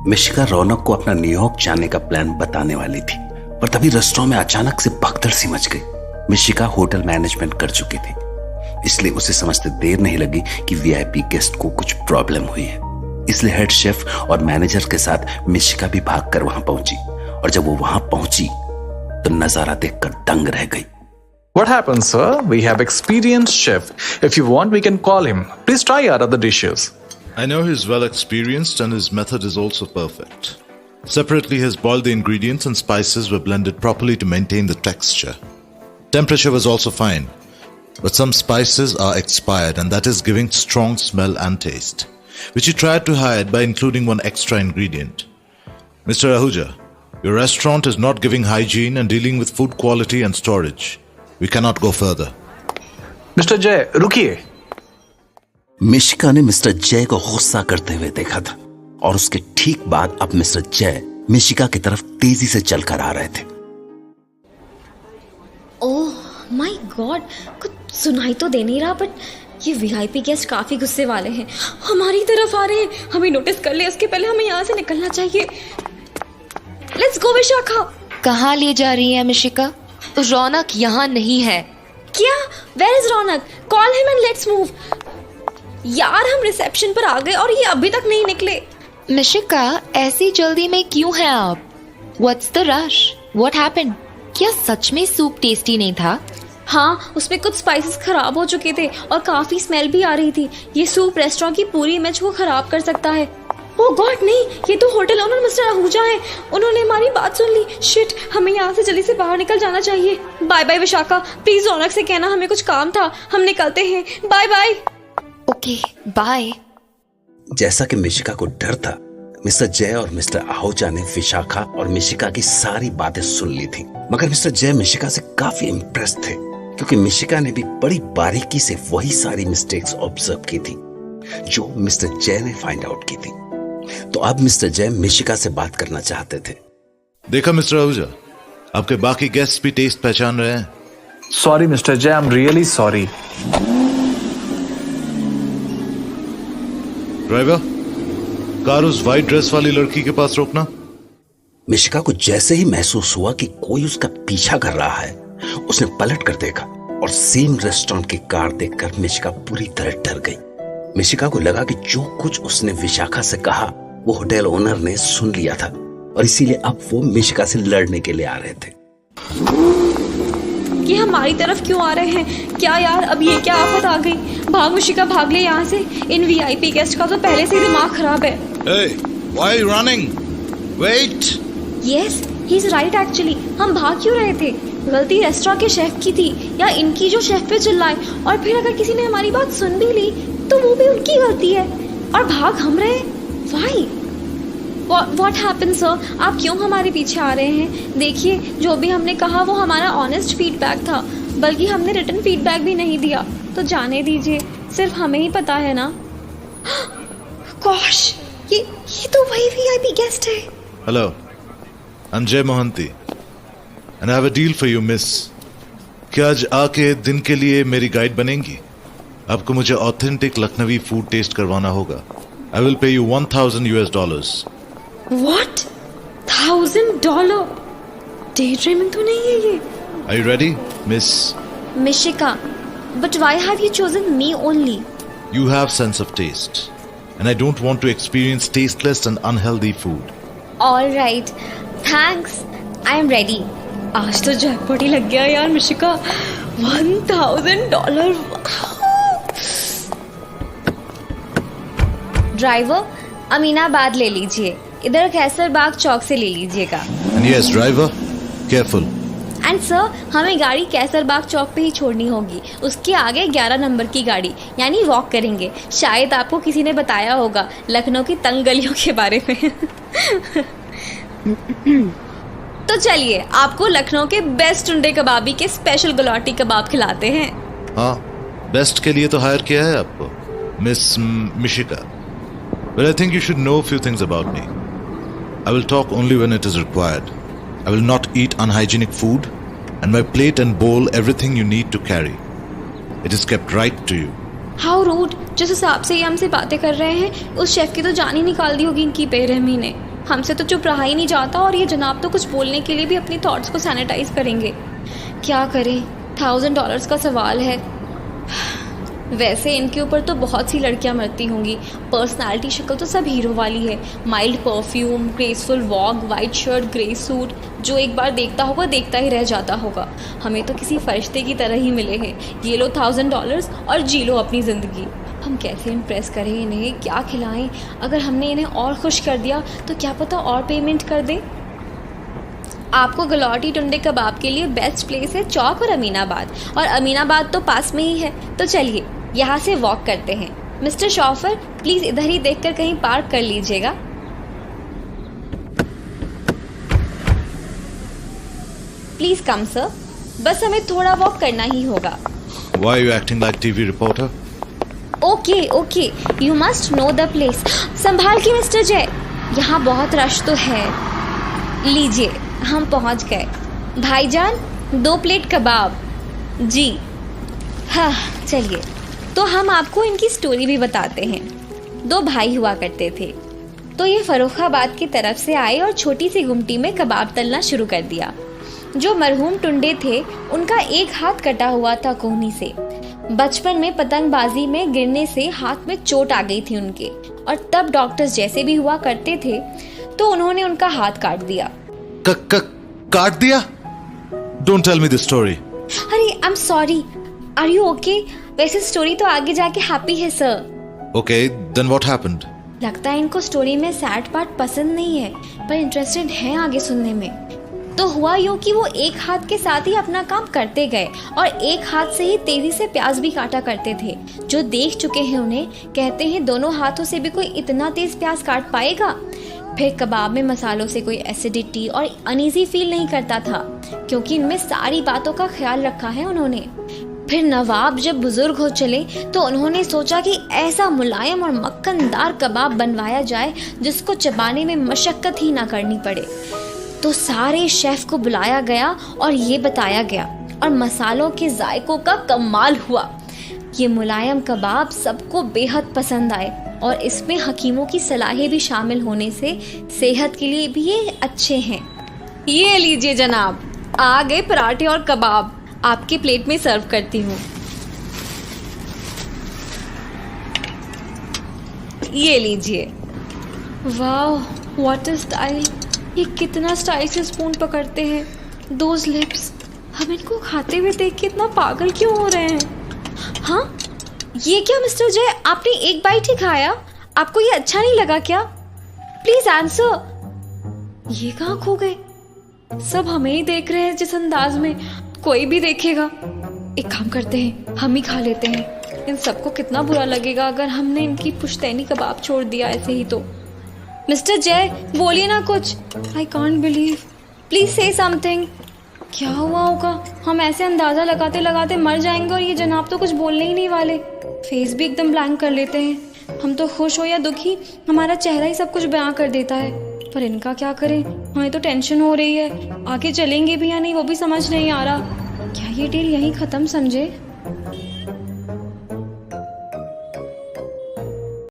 मिशिका रौनक को अपना न्यूयॉर्क जाने का प्लान बताने वाली थी, पर तभी रेस्टोरेंट में अचानक से भगदड़ सी मच गई। मिशिका होटल मैनेजमेंट कर चुकी थी, इसलिए उसे समझते देर नहीं लगी कि वीआईपी गेस्ट को कुछ प्रॉब्लम हुई है। इसलिए हेड शेफ और मैनेजर के साथ मिशिका भी भागकर वहां पहुंची, और जब वो वहां पहुंची तो नजारा देखकर दंग रह गई। What happened, sir? We have experienced chef. If you want, we can call him. Please try our other dishes. I know he's well experienced and his method is also perfect. Separately, he has boiled the ingredients and spices were blended properly to maintain the texture. Temperature was also fine, but some spices are expired and that is giving strong smell and taste, which he tried to hide by including one extra ingredient. Mr. Ahuja, your restaurant is not giving hygiene and dealing with food quality and storage. We cannot go further. Mr. Jay, रुकिए। मिशिका ने mister जय को गुस्सा करते हुए देखा था, और उसके ठीक बाद अब मिस्टर जय मिशिका की तरफ तेजी से चलकर आ रहे थे। ओह माय गॉड, कुछ सुनाई तो दे नहीं रहा, बट ये वीआईपी गेस्ट काफी गुस्से वाले हैं, हमारी तरफ आ रहे हैं। हमें नोटिस कर ले, उसके पहले हमें यहाँ से निकलना चाहिए। Let's go Vishakha. कहाँ ले जा रही है मिशिका? रौनक यहाँ नहीं है। क्या? Where is Raunak? Call him and let's move. यार, हम रिसेप्शन पर आ गए और ये अभी तक नहीं निकले। मिशिका, ऐसी जल्दी में क्यों हैं आप? What's the rush? What happened? क्या सच में सूप टेस्टी नहीं था? हाँ, उसमें कुछ स्पाइसेस खराब हो चुके थे और काफी स्मेल भी आ रही थी। ये सूप रेस्टोरेंट की पूरी इमेज को खराब कर सकता है। ओह गॉड नहीं, ये तो होटल ओनर मिस्टर आहूजा है। उन्होंने हमारी बात सुन ली। शिट, हमें यहाँ से जल्दी से बाहर निकल जाना चाहिए। Bye bye Vishakha, please Raunak से कहना हमें कुछ काम था, हम निकलते हैं। Bye bye. Okay bye. जैसा कि मिशिका को डर था, मिस्टर जय और मिस्टर आहूजा ने विशाखा और मिशिका की सारी बातें सुन ली थी, मगर मिस्टर जय मिशिका से काफी इम्प्रेस थे, क्योंकि मिशिका ने भी बड़ी बारीकी से वही सारी मिस्टेक्स ऑब्जर्व की थी जो मिस्टर जय ने फाइंड आउट की थी। तो अब मिस्टर जय मिशिका से बात करना चाहते थे। देखा मिस्टर आहूजा, आपके बाकी गेस्ट भी टेस्ट पहचान रहे हैं। Sorry, Mr. Jay, I'm really sorry. Driver, car उस व्हाइट ड्रेस वाली लड़की के पास रोकना। मिशिका को जैसे ही महसूस हुआ कि कोई उसका पीछा कर रहा है, उसने पलट कर देखा और सेम रेस्टोरेंट की कार देखकर मिशिका पूरी तरह डर गई। मिशिका को लगा कि जो कुछ उसने विशाखा से कहा वो होटल ओनर ने सुन लिया था, और इसीलिए अब वो मिशिका से लड़ने के लिए आ रहे थे। ये हमारी तरफ क्यों आ रहे हैं? क्या यार, अब ये क्या आफत आ गई? भाग मिशिका, भाग ले यहाँ से। इन वीआईपी गेस्ट का तो पहले से ही दिमाग खराब है। Hey, why are you running? Wait. Yes, he's right actually. हम भाग क्यों रहे थे? गलती रेस्टोरेंट के शेफ की थी, या इनकी जो शेफ पे चिल्लाए, और फिर अगर किसी ने हमारी बात सुन भी ली तो वो भी उनकी गलती है, और भाग हम रहे। Why? What happened sir? आप क्यों हमारे पीछे आ रहे हैं? देखिए, जो भी हमने कहा वो हमारा ऑनेस्ट फीडबैक था, बल्कि हमने रिटर्न फीडबैक भी नहीं दिया, तो जाने दीजिए, सिर्फ हमें ही पता है ना। गॉश, ये तो वही वीआईपी गेस्ट है। Hello, I'm Jay Mohanty and I have a deal for you, miss. क्या आज आके दिन के लिए मेरी गाइड बनेंगी? आपको मुझे ऑथेंटिक लखनवी फूड टेस्ट करवाना होगा। I will pay you $1,000 US. What? $1,000? Daydreaming तो नहीं है ये। Are you ready, miss? Mishika, but why have you chosen me only? You have sense of taste and I don't want to experience tasteless and unhealthy food. All right, thanks. I am ready. आज तो jackpot ही लग गया यार Mishika. $1,000। Driver, Aminabad ले लीजिए, इधर कैसरबाग चौक से ले लीजिएगा। And yes, driver, careful. And sir, हमें गाड़ी कैसरबाग चौक पे ही छोड़नी होगी, उसके आगे 11 नंबर की गाड़ी, यानी वॉक करेंगे। शायद आपको किसी ने बताया होगा लखनऊ की तंग गलियों के बारे में। तो चलिए, आपको लखनऊ के बेस्ट टुंडे कबाबी के स्पेशल गुलाटी कबाब खिलाते हैं। हाँ, बेस्ट के लिए तो हायर किया है आपको, miss Mishika. But I think you should know a few things about me. I will talk only when it is required. I will not eat unhygienic food, and my plate and bowl everything you need to carry. It is kept right to you. How rude! जिस हिसाब से ये हमसे बातें कर रहे हैं, उस शेफ की तो जान ही निकाल दी होगी इनकी बेरहमी ने। हमसे तो चुप रहा ही नहीं जाता और ये जनाब तो कुछ बोलने के लिए भी अपनी थॉट्स को सैनिटाइज करेंगे। क्या करें, $1000 का सवाल है। वैसे इनके ऊपर तो बहुत सी लड़कियां मरती होंगी। पर्सनालिटी शक्ल तो सब हीरो वाली है। Mild perfume, graceful walk, white shirt, grey suit, जो एक बार देखता होगा देखता ही रह जाता होगा। हमें तो किसी फरिश्ते की तरह ही मिले हैं। ये लो $1000 और जी लो अपनी ज़िंदगी। हम कैसे इम्प्रेस करें इन्हें, क्या खिलाएं? अगर हमने इन्हें और खुश कर दिया तो क्या पता और पेमेंट कर दें। आपको गलौटी टुंडे कबाब के लिए बेस्ट प्लेस है चौक और अमीनाबाद, और अमीनाबाद तो पास में ही है। तो चलिए यहाँ से वॉक करते हैं। मिस्टर शॉफर, प्लीज़ इधर ही देखकर कहीं पार्क कर लीजिएगा। प्लीज़ कम सर, बस हमें थोड़ा वॉक करना ही होगा। Why are you acting like TV reporter? Okay, you must know the place. संभाल के मिस्टर जय, यहाँ बहुत रश तो है। लीजिए, हम पहुँच गए। भाईजान 2 प्लेट कबाब। जी हाँ, चलिए तो हम आपको इनकी स्टोरी भी बताते हैं। 2 भाई हुआ करते थे। तो ये फर्रुखाबाद की तरफ से आए और छोटी सी गुमटी में कबाब तलना शुरू कर दिया। जो मरहूम टुंडे थे उनका एक हाथ कटा हुआ था कोहनी से। बचपन में पतंगबाजी में गिरने से हाथ में चोट आ गई थी उनके, और तब डॉक्टर्स जैसे भी हुआ करते थे तो उन्होंने उनका हाथ काट दिया। काट दिया? Don't tell me the story. अरे I am sorry, are you okay? वैसे स्टोरी तो आगे जाके हैप्पी है sir. Okay, then what happened? लगता है इनको स्टोरी में सैड पार्ट पसंद नहीं है, पर इंटरेस्टेड हैं आगे सुनने में। तो हुआ यूँ कि वो एक हाथ के साथ ही अपना काम करते गए और एक हाथ से ही तेजी से प्याज भी काटा करते थे। जो देख चुके हैं उन्हें कहते हैं दोनों हाथों से भी कोई इतना तेज प्याज काट पाएगा। फिर कबाब में मसालों से कोई एसिडिटी और अनईजी फील नहीं करता था, क्योंकि इनमें सारी बातों का ख्याल रखा है उन्होंने। फिर नवाब जब बुजुर्ग हो चले तो उन्होंने सोचा कि ऐसा मुलायम और मक्खनदार कबाब बनवाया जाए जिसको चबाने में मशक्कत ही ना करनी पड़े। तो सारे शेफ को बुलाया गया और ये बताया गया, और मसालों के जायकों का कमाल हुआ। ये मुलायम कबाब सबको बेहद पसंद आए, और इसमें हकीमों की सलाहें भी शामिल होने से सेहत के लिए भी ये अच्छे हैं। ये लीजिए जनाब, आ गए पराठे और कबाब, आपके प्लेट में सर्व करती हूँ। ये लीजिए। वाह, व्हाट अ स्टाइल! ये कितना स्टाइल से स्पून पकड़ते हैं। दोज लिप्स, हम इनको खाते हुए देख के इतना पागल क्यों हो रहे हैं? हाँ, ये क्या मिस्टर जय, आपने एक बाइट ही खाया? आपको ये अच्छा नहीं लगा क्या? Please answer. ये कहाँ खो गए? सब हमें ही देख रहे हैं जिस अंदाज में कोई भी देखेगा। एक काम करते हैं, हम ही खा लेते हैं। इन सबको कितना बुरा लगेगा अगर हमने इनकी पुश्तैनी कबाब छोड़ दिया ऐसे ही। तो मिस्टर जय, बोलिए ना कुछ। आई कांट बिलीव, प्लीज से समथिंग। क्या हुआ होगा? हम ऐसे अंदाजा लगाते लगाते मर जाएंगे और ये जनाब तो कुछ बोलने ही नहीं वाले। फेस भी एकदम ब्लैंक कर लेते हैं। हम तो खुश हो या दुखी, हमारा चेहरा ही सब कुछ बयां कर देता है। पर इनका क्या करें? हमें तो टेंशन हो रही है, आगे चलेंगे भी या नहीं वो भी समझ नहीं आ रहा। क्या ये डील यहीं खत्म समझे?